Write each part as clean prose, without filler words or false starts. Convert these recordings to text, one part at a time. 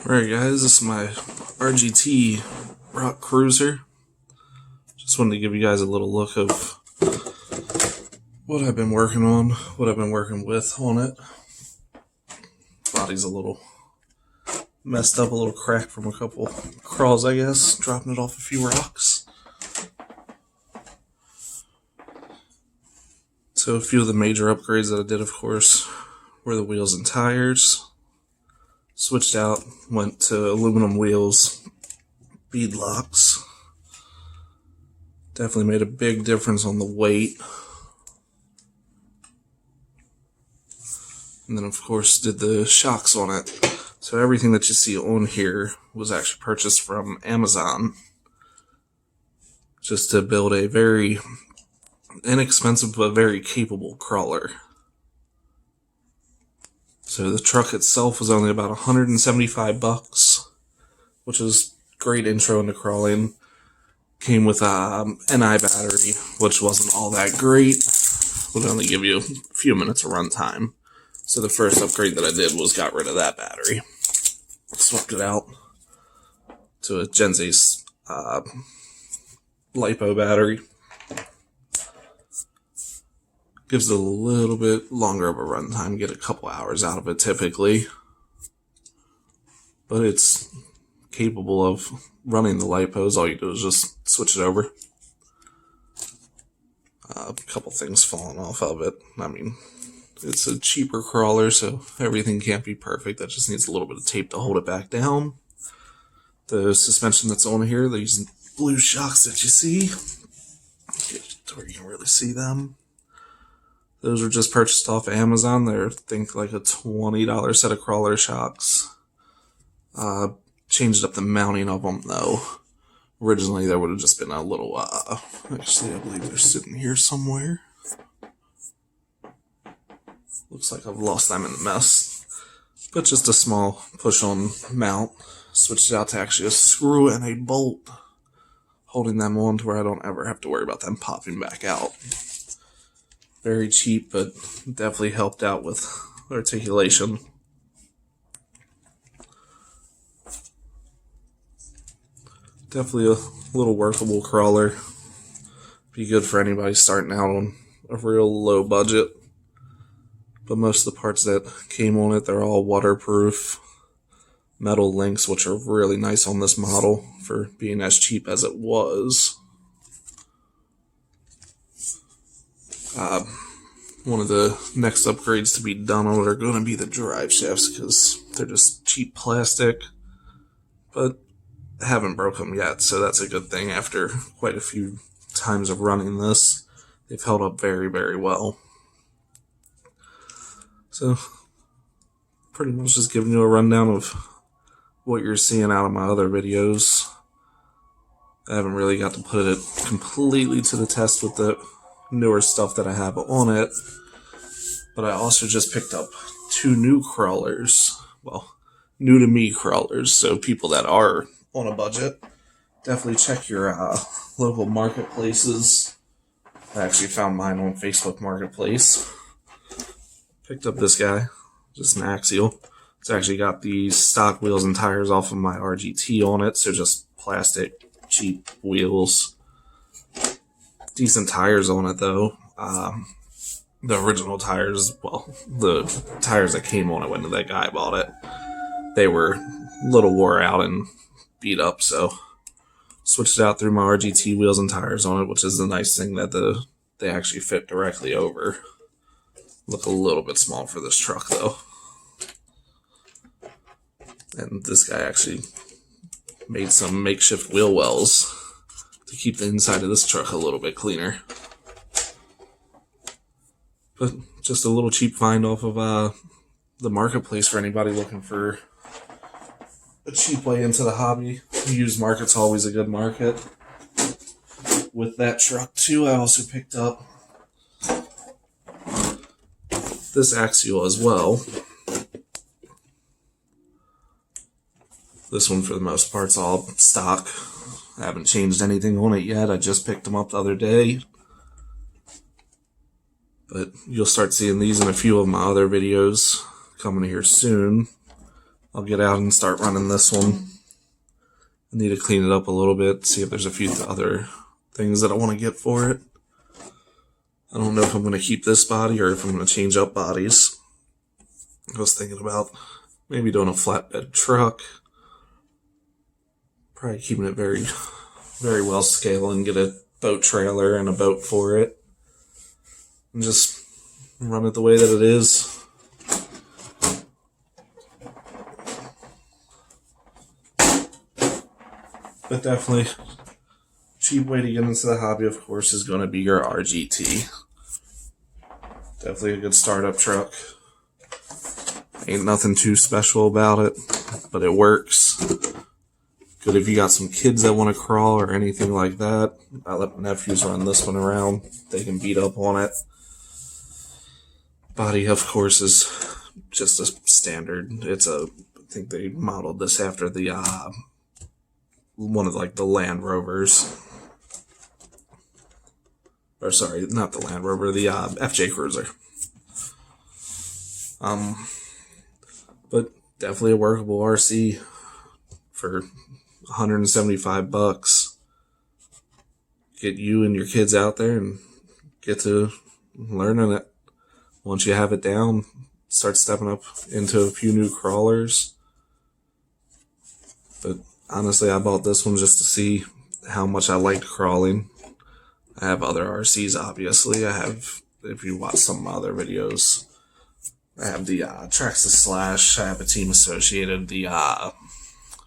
Alright guys, this is my RGT Rock Cruiser. Just wanted to give you guys a little look of what I've been working on, what I've been working with on it. Body's a little messed up, a little cracked from a couple crawls, I guess, dropping it off a few rocks. So a few of the major upgrades that I did, of course, were the wheels and tires. Switched out, went to aluminum wheels, bead locks. Definitely made a big difference on the weight. And then of course did the shocks on it. So everything that you see on here was actually purchased from Amazon. Just to build a very inexpensive but very capable crawler. So the truck itself was only about $175, which is great intro into crawling. Came with a NI battery, which wasn't all that great. Would only give you a few minutes of run time. So the first upgrade that I did was got rid of that battery. Swapped it out to a Gen Z LiPo battery. Gives it a little bit longer of a run time, get a couple hours out of it typically. But it's capable of running the LiPos. All you do is just switch it over. A couple things falling off of it. I mean, it's a cheaper crawler, so everything can't be perfect. That just needs a little bit of tape to hold it back down. The suspension that's on here, these blue shocks that you see, get to where you can really see them. Those were just purchased off Amazon. They're, I think, like a $20 set of crawler shocks. Changed up the mounting of them, though. Originally, there would have just been a little, actually, I believe they're sitting here somewhere. Looks like I've lost them in the mess. But just a small push-on mount. Switched it out to actually a screw and a bolt, holding them on to where I don't ever have to worry about them popping back out. Very cheap, but definitely helped out with articulation. Definitely a little workable crawler. Be good for anybody starting out on a real low budget. But most of the parts that came on it, they're all waterproof. Metal links, which are really nice on this model for being as cheap as it was. One of the next upgrades to be done on it are going to be the drive shafts, because they're just cheap plastic, but haven't broke them yet, so that's a good thing. After quite a few times of running this, they've held up very, very well. So, pretty much just giving you a rundown of what you're seeing out of my other videos. I haven't really got to put it completely to the test with the newer stuff that I have on it, but I also just picked up 2 new crawlers. Well, new to me crawlers, so people that are on a budget, definitely check your local marketplaces. I actually found mine on Facebook Marketplace. Picked up this guy, just an axial. It's actually got the stock wheels and tires off of my RGT on it, so just plastic, cheap wheels. Decent tires on it, though. The original tires, well, the tires that came on it when that guy bought it, they were a little wore out and beat up, so switched it out through my RGT wheels and tires on it, which is the nice thing that they actually fit directly over. Look a little bit small for this truck, though. And this guy actually made some makeshift wheel wells to keep the inside of this truck a little bit cleaner. But just a little cheap find off of the marketplace for anybody looking for a cheap way into the hobby. Used market's always a good market. With that truck too, I also picked up this axial as well. This one, for the most part, is all stock. I haven't changed anything on it yet. I just picked them up the other day. But you'll start seeing these in a few of my other videos coming here soon. I'll get out and start running this one. I need to clean it up a little bit, see if there's a few other things that I want to get for it. I don't know if I'm going to keep this body or if I'm going to change up bodies. I was thinking about maybe doing a flatbed truck. Probably keeping it very, very well scaled and get a boat trailer and a boat for it. And just run it the way that it is. But definitely, cheap way to get into the hobby, of course, is going to be your RGT. Definitely a good startup truck. Ain't nothing too special about it, but it works. Good if you got some kids that want to crawl or anything like that. I let my nephews run this one around. They can beat up on it. Body, of course, is just a standard. It's I think they modeled this after the one of like the Land Rovers. Or sorry, not the Land Rover, the FJ Cruiser. But definitely a workable RC for $175. Get you and your kids out there and get to learning it. Once you have it down, start stepping up into a few new crawlers. But honestly, I bought this one just to see how much I liked crawling. I have other RCs, obviously. I have, if you watch some of my other videos, I have the Traxxas Slash. I have a Team Associated, the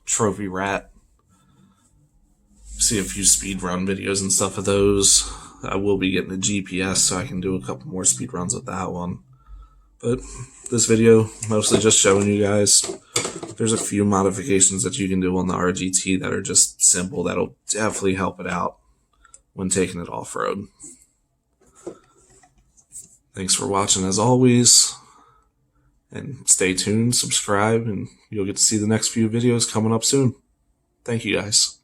Trophy Rat. See a few speed run videos and stuff of those. I will be getting a GPS so I can do a couple more speed runs with that one. But this video, mostly just showing you guys. There's a few modifications that you can do on the RGT that are just simple. That'll definitely help it out when taking it off-road. Thanks for watching as always. And stay tuned, subscribe, and you'll get to see the next few videos coming up soon. Thank you guys.